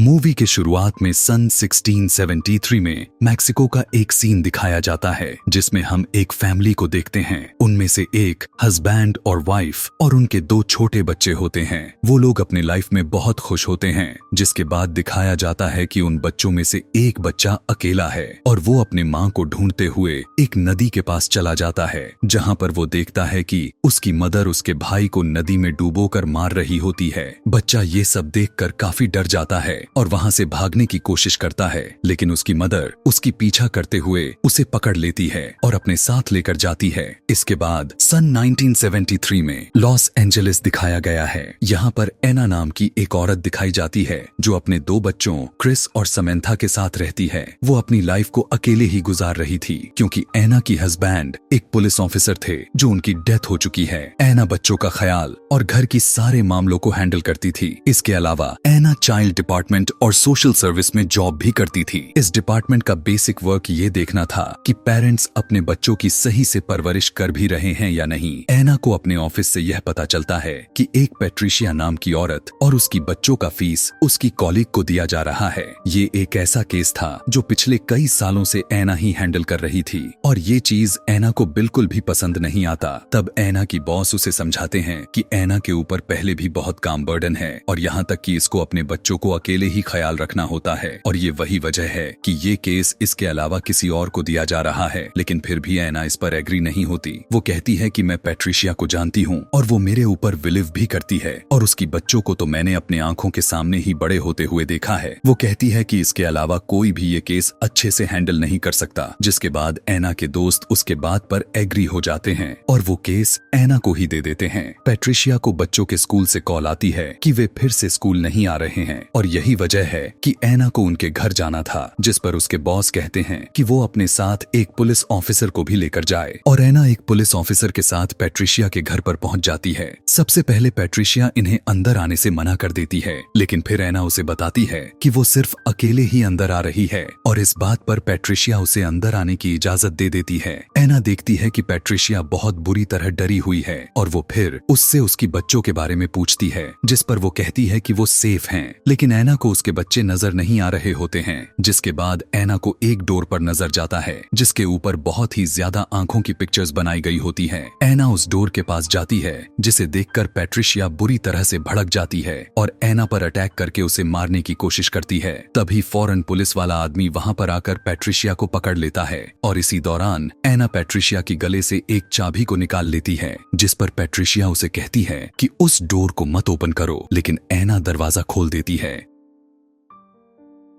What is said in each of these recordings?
Movie के शुरुआत में सन 1673 में मैक्सिको का एक सीन दिखाया जाता है जिसमें हम एक फैमिली को देखते हैं। उनमें से एक हस्बैंड और वाइफ और उनके 2 छोटे बच्चे होते हैं। वो लोग अपनी लाइफ में बहुत खुश होते हैं, जिसके बाद दिखाया जाता है कि उन बच्चों में से एक बच्चा अकेला है और वो अपने माँ को ढूंढते हुए एक नदी के पास चला जाता है, जहाँ पर वो देखता है कि उसकी मदर उसके भाई को नदी में डूबोकर मार रही होती है। बच्चा ये सब देखकर काफी डर जाता है और वहां से भागने की कोशिश करता है, लेकिन उसकी मदर उसकी पीछा करते हुए उसे पकड़ लेती है और अपने साथ लेकर जाती है। इसके बाद सन 1973 में लॉस एंजलिस दिखाया गया है। यहाँ पर एना नाम की एक औरत दिखाई जाती है जो अपने 2 बच्चों क्रिस और समंथा के साथ रहती है। वो अपनी लाइफ को अकेले ही गुजार रही थी क्योंकि एना की हस्बैंड एक पुलिस ऑफिसर थे जो उनकी डेथ हो चुकी है। एना बच्चों का ख्याल और घर की सारे मामलों को हैंडल करती थी। इसके अलावा एना चाइल्ड डिपार्टमेंट और सोशल सर्विस में जॉब भी करती थी। इस डिपार्टमेंट का बेसिक वर्क ये देखना था कि पेरेंट्स अपने बच्चों की सही से परवरिश कर भी रहे हैं या नहीं। एना को अपने ऑफिस से यह पता चलता है कि एक पैट्रिशिया नाम की औरत और उसकी बच्चों का फीस उसकी कॉलीग को दिया जा रहा है। ये एक ऐसा केस था जो पिछले कई सालों से एना ही हैंडल कर रही थी और ये चीज एना को बिल्कुल भी पसंद नहीं आता। तब एना की बॉस उसे समझाते हैं कि एना के ऊपर पहले भी बहुत काम बर्डन है और यहाँ तक कि इसको अपने बच्चों को अकेले ही ख्याल रखना होता है और ये वही वजह है कि ये केस इसके अलावा किसी और को दिया जा रहा है। लेकिन फिर भी एना इस पर एग्री नहीं होती। वो कहती है कि मैं पैट्रिशिया को जानती हूँ और वो मेरे ऊपर बिलीव भी करती है और उसकी बच्चों को तो मैंने अपने आंखों के सामने ही बड़े होते हुए देखा है। वो कहती है कि इसके अलावा कोई भी ये केस अच्छे से हैंडल नहीं कर सकता, जिसके बाद एना के दोस्त उसके बात पर एग्री हो जाते हैं और वो केस एना को ही दे देते हैं। पैट्रिशिया को बच्चों के स्कूल से कॉल आती है कि वे फिर से स्कूल नहीं आ रहे हैं और यही वजह है कि एना को उनके घर जाना था, जिस पर उसके बॉस कहते हैं कि वो अपने साथ एक पुलिस ऑफिसर को भी लेकर जाए और एना एक पुलिस ऑफिसर के साथ पैट्रिशिया के घर पर पहुंच जाती है। सबसे पहले पैट्रिशिया इन्हें अंदर आने से मना कर देती है, लेकिन फिर एना उसे बताती है कि वो सिर्फ अकेले ही अंदर आ रही है और इस बात पर पैट्रिशिया उसे अंदर आने की इजाजत दे देती है। एना देखती है कि पैट्रिशिया बहुत बुरी तरह डरी हुई है और वो फिर उससे उसकी बच्चों के बारे में पूछती है, जिस पर वो कहती है कि वो सेफ हैं, लेकिन एना को उसके बच्चे नजर नहीं आ रहे होते हैं। जिसके बाद एना को एक डोर पर नजर जाता है जिसके ऊपर बहुत ही ज्यादा आंखों की पिक्चर्स बनाई गई होती हैं। एना उस डोर के पास जाती है जिसे देखकर पैट्रिशिया बुरी तरह से भड़क जाती है और एना पर अटैक करके उसे मारने की कोशिश करती है। तभी फौरन पुलिस वाला आदमी वहां पर आकर पैट्रिशिया को पकड़ लेता है और इसी दौरान एना पैट्रिशिया की गले से एक चाबी को निकाल लेती है, जिस पर पैट्रिशिया उसे कहती है कि उस डोर को मत ओपन करो, लेकिन एना दरवाजा खोल देती है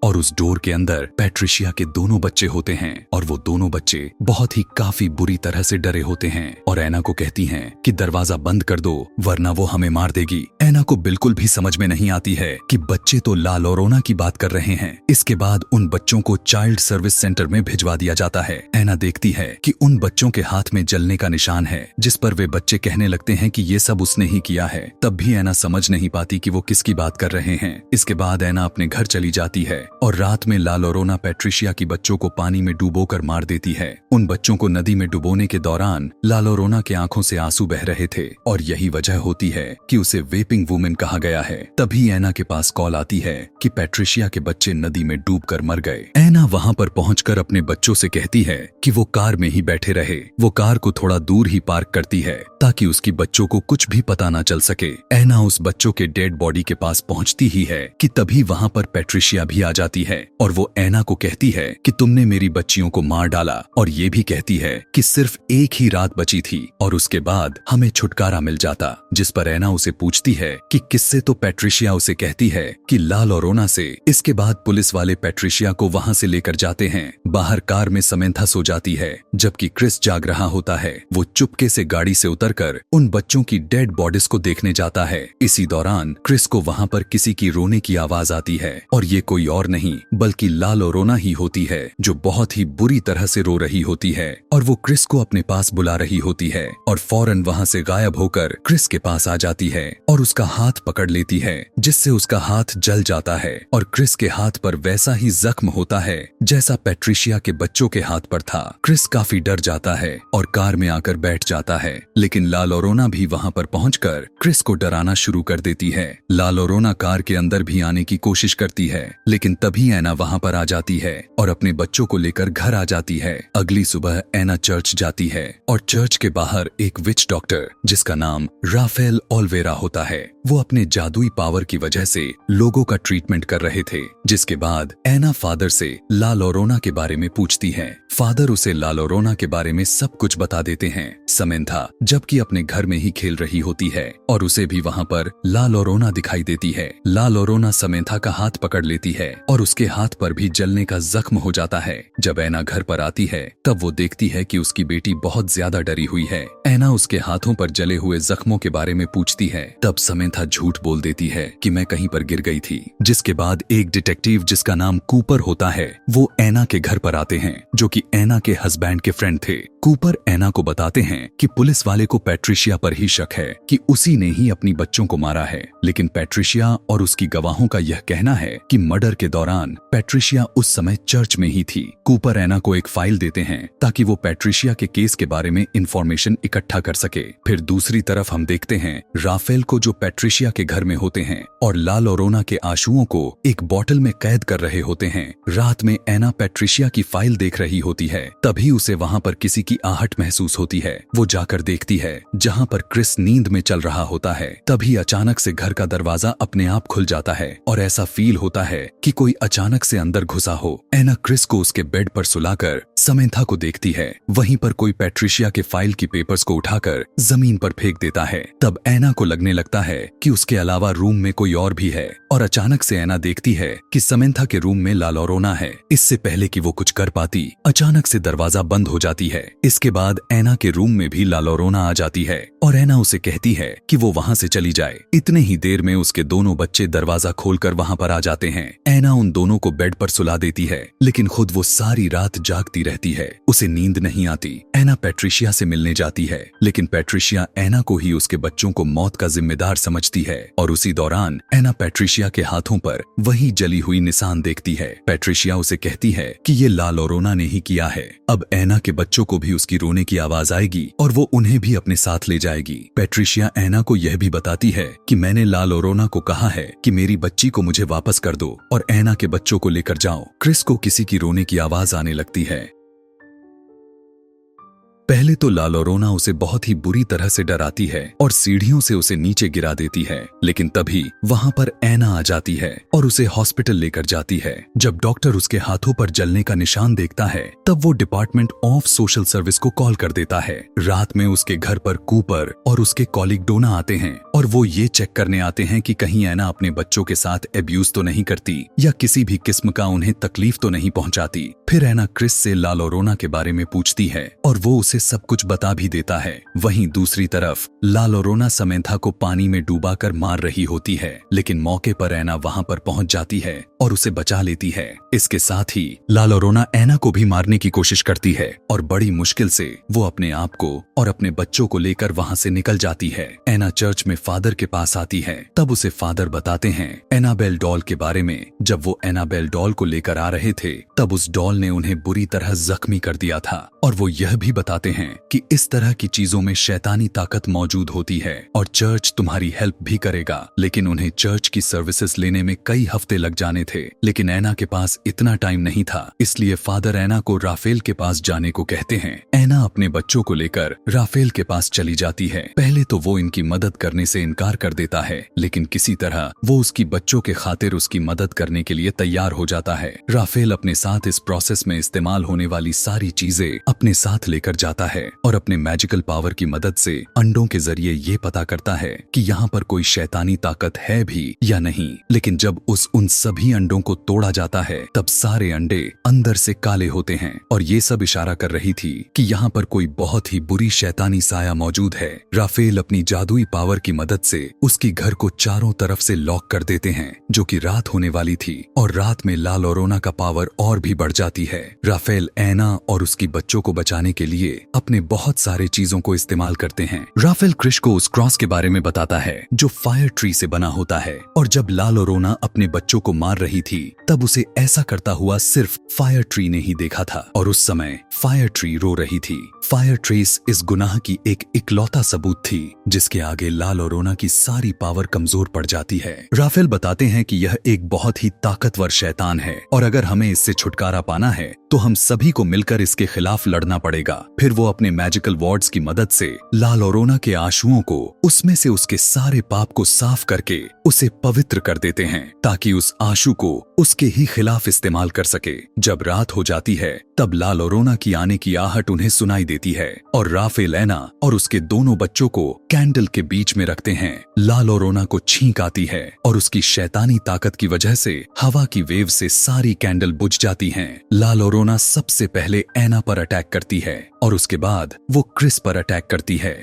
और उस डोर के अंदर पैट्रिशिया के दोनों बच्चे होते हैं और वो दोनों बच्चे बहुत ही काफी बुरी तरह से डरे होते हैं और एना को कहती हैं कि दरवाजा बंद कर दो वरना वो हमें मार देगी। एना को बिल्कुल भी समझ में नहीं आती है कि बच्चे तो ला लोरोना की बात कर रहे हैं। इसके बाद उन बच्चों को चाइल्ड सर्विस सेंटर में भिजवा दिया जाता है। एना देखती है कि उन बच्चों के हाथ में जलने का निशान है, जिस पर वे बच्चे कहने लगते हैं कि ये सब उसने ही किया है। तब भी एना समझ नहीं पाती कि वो किसकी बात कर रहे हैं। इसके बाद एना अपने घर चली जाती है और रात में ला लोरोना पैट्रिशिया की बच्चों को पानी में डुबोकर मार देती है। उन बच्चों को नदी में डुबोने के दौरान ला लोरोना के आंखों से आंसू बह रहे थे और यही वजह होती है कि उसे वेपिंग वुमेन कहा गया है। तभी एना के पास कॉल आती है कि पैट्रिशिया के बच्चे नदी में डूबकर मर गए। एना वहां पर पहुंचकर अपने बच्चों से कहती है कि वो कार में ही बैठे रहे। वो कार को थोड़ा दूर ही पार्क करती है ताकि उसकी बच्चों को कुछ भी पता ना चल सके। एना उस बच्चों के डेड बॉडी के पास पहुंचती ही है कि तभी वहां पर पैट्रिशिया भी आ जाती है और वो एना को कहती है कि तुमने मेरी बच्चियों को मार डाला और ये भी कहती है कि सिर्फ एक ही रात बची थी और उसके बाद हमें छुटकारा मिल जाता। जिस पर एना उसे पूछती है कि किससे, तो पैट्रिशिया उसे कहती है कि ला लोरोना से। इसके बाद पुलिस वाले पैट्रिशिया को वहां से लेकर जाते हैं। बाहर कार में समंथा सो जाती है जबकि क्रिस जाग रहा होता है। वो चुपके से गाड़ी से उतरकर उन बच्चों की डेड बॉडीज को देखने जाता है। इसी दौरान क्रिस को वहां पर किसी की रोने की आवाज आती है और ये कोई और नहीं बल्कि ला लोरोना ही होती है जो बहुत ही बुरी तरह से रो रही होती है और वो क्रिस को अपने पास बुला रही होती है और फौरन वहां से गायब होकर क्रिस के पास आ जाती है और उसका हाथ पकड़ लेती है, जिससे उसका हाथ जल जाता है और क्रिस के हाथ पर वैसा ही जख्म होता है जैसा पैट्रिशिया के बच्चों के हाथ पर था। क्रिस काफी डर जाता है और कार में आकर बैठ जाता है, लेकिन ला लोरेना भी वहां पर पहुंचकर क्रिस को डराना शुरू कर देती है। ला लोरेना कार के अंदर भी आने की कोशिश करती है, लेकिन तभी एना वहां पर आ जाती है और अपने बच्चों को लेकर घर आ जाती है। अगली सुबह एना चर्च जाती है और चर्च के बाहर एक विच डॉक्टर जिसका नाम राफेल ओलिवेरा होता है, वो अपने जादुई पावर की वजह से लोगों का ट्रीटमेंट कर रहे थे। जिसके बाद एना फादर से ला लोरेना के बारे में पूछती है। फादर उसे ला लोरेना के बारे में सब कुछ बता देते हैं। समंथा जबकि अपने घर में ही खेल रही होती है और उसे भी वहां पर ला लोरेना दिखाई देती है। ला लोरेना समंथा का हाथ पकड़ लेती है और उसके हाथ पर भी जलने का जख्म हो जाता है। जब एना घर पर आती है तब वो देखती है कि उसकी बेटी बहुत ज्यादा डरी हुई है। एना उसके हाथों पर जले हुए जख्मों के बारे में पूछती है। तब समंथा झूठ बोल देती है कि मैं कहीं पर गिर गई थी। जिसके बाद एक डिटेक्टिव जिसका नाम कूपर होता है वो एना के घर पर आते हैं, जो कि एना के हस्बैंड के फ्रेंड थे। कूपर एना को बताते हैं कि पुलिस वाले को पैट्रिशिया पर ही शक है कि उसी ने ही अपनी बच्चों को मारा है, लेकिन पैट्रिशिया और उसकी गवाहों का यह कहना है कि मर्डर के दौरान पैट्रिशिया उस समय चर्च में ही थी। कूपर एना को एक फाइल देते हैं ताकि वो पैट्रिशिया के केस के बारे में इंफॉर्मेशन इकट्ठा कर सके। फिर दूसरी तरफ हम देखते हैं राफेल को, जो पैट्रिशिया के घर में होते हैं और ला लोरेना के आंसुओं को एक बोतल में कैद कर रहे होते हैं। रात में एना पैट्रिशिया की फाइल देख रही होती है, तभी उसे वहां पर किसी की आहट महसूस होती है। वो जाकर देखती है जहां पर क्रिस नींद में चल रहा होता है। तभी अचानक से घर का दरवाजा अपने आप खुल जाता है और ऐसा फील होता है कि कोई अचानक से अंदर घुसा हो। एना क्रिस को उसके बेड पर सुलाकर समंथा को देखती है। वहीं पर कोई पैट्रिशिया के फाइल की पेपर्स को उठाकर जमीन पर फेंक देता है। तब एना को लगने लगता है कि उसके अलावा रूम में कोई और भी है और अचानक से एना देखती है कि समंथा के रूम में ला लोरेना है। इससे पहले कि वो कुछ कर पाती, अचानक से दरवाजा बंद हो जाती है। इसके बाद एना के रूम में भी ला लोरेना आ जाती है और एना उसे कहती है कि वो वहां से चली जाए। इतने ही देर में उसके दोनों बच्चे दरवाजा खोलकर वहां पर आ जाते हैं। एना उन दोनों को बेड पर सुला देती है, लेकिन खुद वो सारी रात जागती रहती है। उसे नींद नहीं आती। एना पैट्रिशिया से मिलने जाती है, लेकिन पैट्रिशिया एना को ही उसके बच्चों को मौत का जिम्मेदार समझती है और उसी दौरान एना पैट्रिशिया के हाथों पर वही जली हुई निशान देखती है। पैट्रिशिया उसे कहती है कि ये ला लोरेना ने ही किया है। अब एना के बच्चों को भी उसकी रोने की आवाज आएगी और वो उन्हें भी अपने साथ ले जाएगी। पैट्रिशिया एना को यह भी बताती है कि मैंने ला लोरेना को कहा है कि मेरी बच्ची को मुझे वापस कर दो और एना के बच्चों को लेकर जाओ। क्रिस को किसी की रोने की आवाज आने लगती है। पहले तो ला लोरेना उसे बहुत ही बुरी तरह से डराती है और सीढ़ियों से उसे नीचे गिरा देती है, लेकिन तभी वहां पर एना आ जाती है और उसे हॉस्पिटल लेकर जाती है। जब डॉक्टर उसके हाथों पर जलने का निशान देखता है तब वो डिपार्टमेंट ऑफ सोशल सर्विस को कॉल कर देता है। रात में उसके घर पर कूपर और उसके कॉलीग डोना आते हैं और वो ये चेक करने आते हैं कि कहीं एना अपने बच्चों के साथ एब्यूज तो नहीं करती या किसी भी किस्म का उन्हें तकलीफ तो नहीं पहुंचाती। फिर एना क्रिस से ला लोरेना के बारे में पूछती है और वो उसे सब कुछ बता भी देता है। वहीं दूसरी तरफ ला लोरेना समंथा को पानी में डूबाकर मार रही होती है, लेकिन मौके पर एना वहां पर पहुंच जाती है और उसे बचा लेती है। इसके साथ ही ला लोरेना एना को भी मारने की कोशिश करती है और बड़ी मुश्किल से वो अपने आप को और अपने बच्चों को लेकर वहां से निकल जाती है। एना चर्च में फादर के पास आती है, तब उसे फादर बताते हैं एनाबेल डॉल के बारे में। जब वो एनाबेल डॉल को लेकर आ रहे थे तब उस डॉल ने उन्हें बुरी तरह जख्मी कर दिया था और वो यह भी बताते हैं कि इस तरह की चीजों में शैतानी ताकत मौजूद होती है और चर्च तुम्हारी हेल्प भी करेगा। लेकिन उन्हें चर्च की सर्विसेज लेने में कई हफ्ते लग जाने थे, लेकिन एना के पास इतना टाइम नहीं था, इसलिए फादर एना को राफेल के पास जाने को कहते हैं। एना अपने बच्चों को लेकर राफेल के पास चली जाती है। पहले तो वो इनकी मदद करने से इनकार कर देता है, लेकिन किसी तरह वो उसकी बच्चों के खातिर उसकी मदद करने के लिए तैयार हो जाता है। राफेल अपने साथ इस प्रोसेस में इस्तेमाल होने वाली सारी चीजें अपने साथ लेकर जाता है और अपने मैजिकल पावर की मदद से अंडों के जरिए ये पता करता है कि यहाँ पर कोई शैतानी ताकत है भी या नहीं। लेकिन जब उन सभी अंडों को तोड़ा जाता है तब सारे अंडे अंदर से काले होते हैं और ये सब इशारा कर रही थी कि यहाँ पर कोई बहुत ही बुरी शैतानी साया मौजूद है। राफेल अपनी जादुई पावर की मदद से उसकी घर को चारों तरफ से लॉक कर देते हैं, जो कि रात होने वाली थी और रात में ला लोरेना का पावर और भी बढ़ जाती है। राफेल एना और उसकी बच्चों को बचाने के लिए अपने बहुत सारे चीजों को इस्तेमाल करते हैं। राफेल क्रिश को उस क्रॉस के बारे में बताता है जो फायर ट्री से बना होता है, और जब ला लोरोना अपने बच्चों को मार रही थी तब उसे ऐसा करता हुआ सिर्फ फायर ट्री ने ही देखा था, और उस समय फायर ट्री रो रही थी। फायर ट्रेस इस गुनाह की एक इकलौता सबूत थी जिसके आगे ला लोरोना की सारी पावर कमजोर पड़ जाती है। राफेल बताते हैं कि यह एक बहुत ही ताकतवर शैतान है और अगर हमें इससे छुटकारा पाना है तो हम सभी को मिलकर इसके खिलाफ लड़ना पड़ेगा। फिर वो अपने मैजिकल वॉर्ड्स की मदद से ला लोरोना के आंसुओं को, उसमें से उसके सारे पाप को साफ करके उसे पवित्र कर देते हैं ताकि उस आंसू को उसके ही खिलाफ इस्तेमाल कर सके। जब रात हो जाती है तब ला लोरोना की आने की आहट उन्हें सुनाई देती है और राफेल एना और उसके दोनों बच्चों को कैंडल के बीच में रखते हैं। ला लोरोना को छींक आती है और उसकी शैतानी ताकत की वजह से हवा की वेव से सारी कैंडल बुझ जाती हैं। ला लोरोना सबसे पहले एना पर अटैक करती है और उसके बाद वो क्रिस पर अटैक करती है।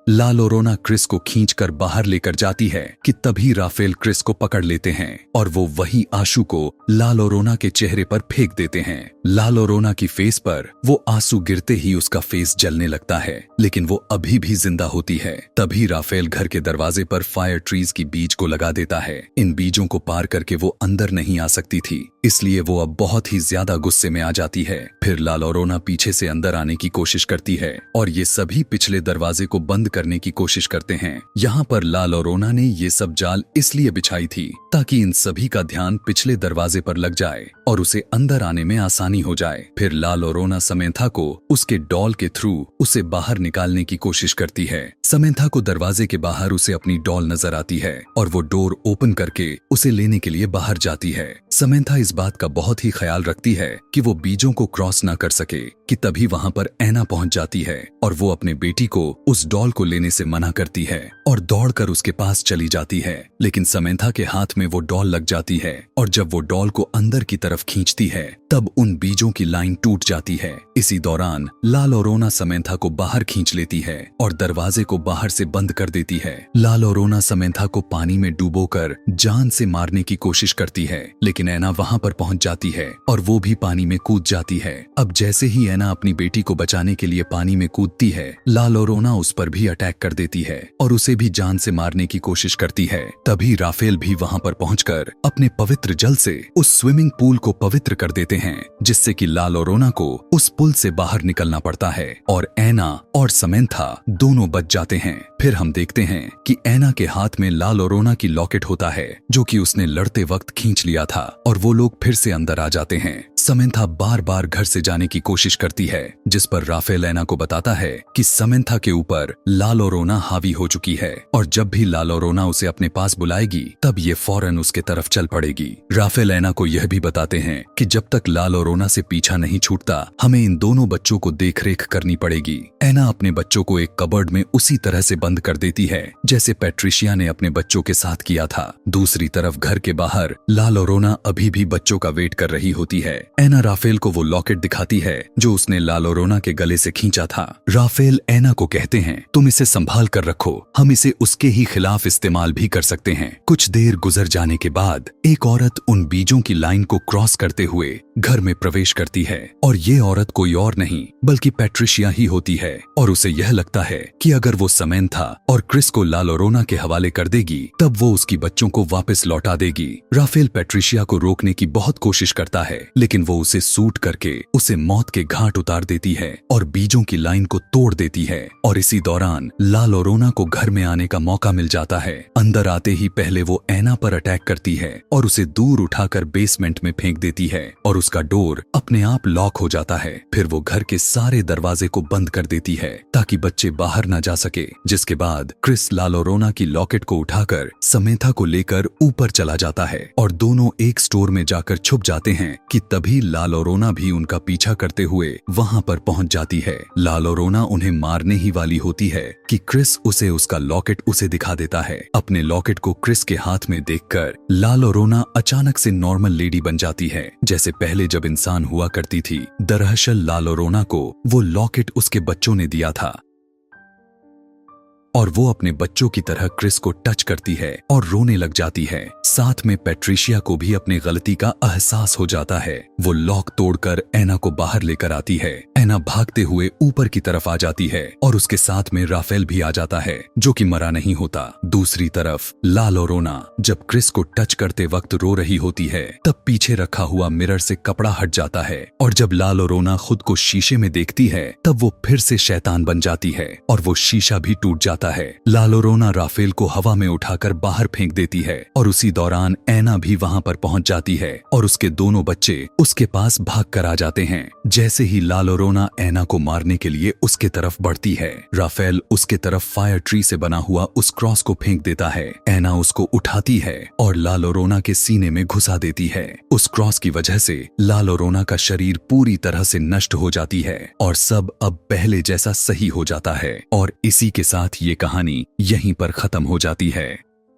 ला लोरोना क्रिस को खींचकर बाहर लेकर जाती है कि तभी राफेल क्रिस को पकड़ लेते हैं और वो वही आंसू को ला लोरोना के चेहरे पर फेंक देते हैं। ला लोरोना की फेस पर वो आंसू गिरते ही उसका फेस जलने लगता है, लेकिन वो अभी भी जिंदा होती है। तभी राफेल घर के दरवाजे पर फायर ट्रीज की बीज को लगा देता है। इन बीजों को पार करके वो अंदर नहीं आ सकती थी, इसलिए वो अब बहुत ही ज्यादा गुस्से में आ जाती है। फिर ला लोरोना पीछे से अंदर आने की कोशिश करती है और ये सभी पिछले दरवाजे को बंद करने की कोशिश करते हैं। यहाँ पर ला लोरोना ने ये सब जाल इसलिए बिछाई थी ताकि इन सभी का ध्यान पिछले दरवाजे पर लग जाए और उसे अंदर आने में आसानी हो जाए। फिर ला लोरोना समेंथा को उसके डॉल के थ्रू उसे बाहर निकालने की कोशिश करती है। समेंथा को दरवाजे के बाहर उसे अपनी डॉल नजर आती है और वो डोर ओपन करके उसे लेने के लिए बाहर जाती है। समेंथा इस बात का बहुत ही ख्याल रखती है कि वो बीजों को क्रॉस ना कर सके कि तभी वहाँ पर एना पहुँच जाती है और वो अपने बेटी को उस डॉल को लेने से मना करती है और दौड़कर उसके पास चली जाती है, लेकिन समेंथा के हाथ में वो डॉल लग जाती है और जब वो डॉल को अंदर की तरफ खींचती है तब उन बीजों की लाइन टूट जाती है। इसी दौरान ला लोरोना समेंथा को बाहर खींच लेती है और दरवाजे को बाहर से बंद कर देती है। ला लोरोना समेंथा को पानी में डुबोकर जान से मारने की कोशिश करती है, लेकिन एना वहां पर पहुंच जाती है और वो भी पानी में कूद जाती है। अब जैसे ही एना अपनी बेटी को बचाने के लिए पानी में कूदती है, ला लोरोना उस पर भी अटैक कर देती है और उसे भी जान से मारने की कोशिश करती है। तभी राफेल भी वहां पर पहुंचकर अपने पवित्र जल से उस स्विमिंग पूल को पवित्र कर देते हैं, जिससे कि ला लोरोना को उस पुल से बाहर निकलना पड़ता है और एना और समेंथा दोनों बच जाते हैं। फिर हम देखते हैं कि एना के हाथ में ला लोरोना की लॉकेट होता है जो कि उसने लड़ते वक्त खींच लिया था और वो लोग फिर से अंदर आ जाते हैं। समेंथा बार बार घर से जाने की कोशिश करती है, जिस पर राफेल एना को बताता है कि समेंथा के ऊपर ला लोरोना हावी हो चुकी है और जब भी ला लोरोना उसे अपने पास बुलाएगी तब ये फौरन उसके तरफ चल पड़ेगी। राफेल एना को यह भी बताते हैं कि जब तक ला लोरोना से पीछा नहीं छूटता हमें इन दोनों बच्चों को देखरेख करनी पड़ेगी। एना अपने बच्चों को एक कबर्ड में उसी तरह से बंद कर देती है जैसे पैट्रिशिया ने अपने बच्चों के साथ किया था। दूसरी तरफ घर के बाहर ला लोरोना अभी भी बच्चों का वेट कर रही होती है। एना राफेल को वो लॉकेट दिखाती है जो उसने ला लोरोना के गले से खींचा था। राफेल एना को कहते हैं, तुम इसे संभाल कर रखो, हम इसे उसके ही खिलाफ इस्तेमाल भी कर सकते हैं। कुछ देर गुजर जाने के बाद एक औरत उन बीजों की लाइन को क्रॉस करते हुए घर में प्रवेश करती है और ये औरत कोई और नहीं बल्कि पैट्रिशिया ही होती है और उसे यह लगता है कि अगर वो समेंथा और क्रिस को ला लोरोना के हवाले कर देगी तब वो उसकी बच्चों को वापस लौटा देगी। राफेल पैट्रिशिया को रोकने की बहुत कोशिश करता है, लेकिन वो उसे सूट करके उसे मौत के घाट उतार देती है और बीजों की लाइन को तोड़ देती है और इसी दौरान ला लोरोना को घर में आने का मौका मिल जाता है। अंदर आते ही पहले वो एना पर अटैक करती है और उसे दूर उठाकर बेसमेंट में फेंक देती है और उसका डोर अपने आप लॉक हो जाता है। फिर वो घर के सारे दरवाजे को बंद कर देती है ताकि बच्चे बाहर न जा सके, जिसके बाद क्रिस ला लोरोना की लॉकेट को उठाकर समेंथा को लेकर ऊपर चला जाता है और दोनों एक स्टोर में जाकर छुप जाते हैं कि तभी ला लोरोना भी उनका पीछा करते हुए वहां पर पहुंच जाती है। ला लोरोना उन्हें मारने ही वाली होती है कि क्रिस उसे उसका लॉकेट उसे दिखा देता है। अपने लॉकेट को क्रिस के हाथ में देखकर ला लोरोना अचानक से नॉर्मल लेडी बन जाती है जैसे पहले जब इंसान हुआ करती थी। दरअसल ला लोरोना को वो लॉकेट उसके बच्चों ने दिया था। और वो अपने बच्चों की तरह क्रिस को टच करती है और रोने लग जाती है। साथ में पैट्रिशिया को भी अपनी गलती का एहसास हो जाता है। वो लॉक तोड़कर एना को बाहर लेकर आती है। एना भागते हुए ऊपर की तरफ आ जाती है और उसके साथ में राफेल भी आ जाता है, जो कि मरा नहीं होता। दूसरी तरफ ला लोरोना जब क्रिस को टच करते वक्त रो रही होती है, तब पीछे रखा हुआ मिरर से कपड़ा हट जाता है और जब ला लोरोना खुद को शीशे में देखती है तब वो फिर से शैतान बन जाती है और वो शीशा भी टूट जाता है। ला लोरोना राफेल को हवा में उठाकर बाहर फेंक देती है और उसी दौरान एना भी वहां पर पहुंच जाती है और उसके दोनों बच्चे उसके पास भाग कर आ जाते हैं। जैसे ही ला लोरोना एना को मारने के लिए उसके तरफ बढ़ती है, राफेल उसके तरफ फायर ट्री से बना हुआ उस क्रॉस को फेंक देता है। एना उसको उठाती है और ला लोरोना के सीने में घुसा देती है। उस क्रॉस की वजह से ला लोरोना का शरीर पूरी तरह से नष्ट हो जाती है और सब अब पहले जैसा सही हो जाता है। और इसी के साथ ये कहानी यहीं पर खत्म हो जाती है।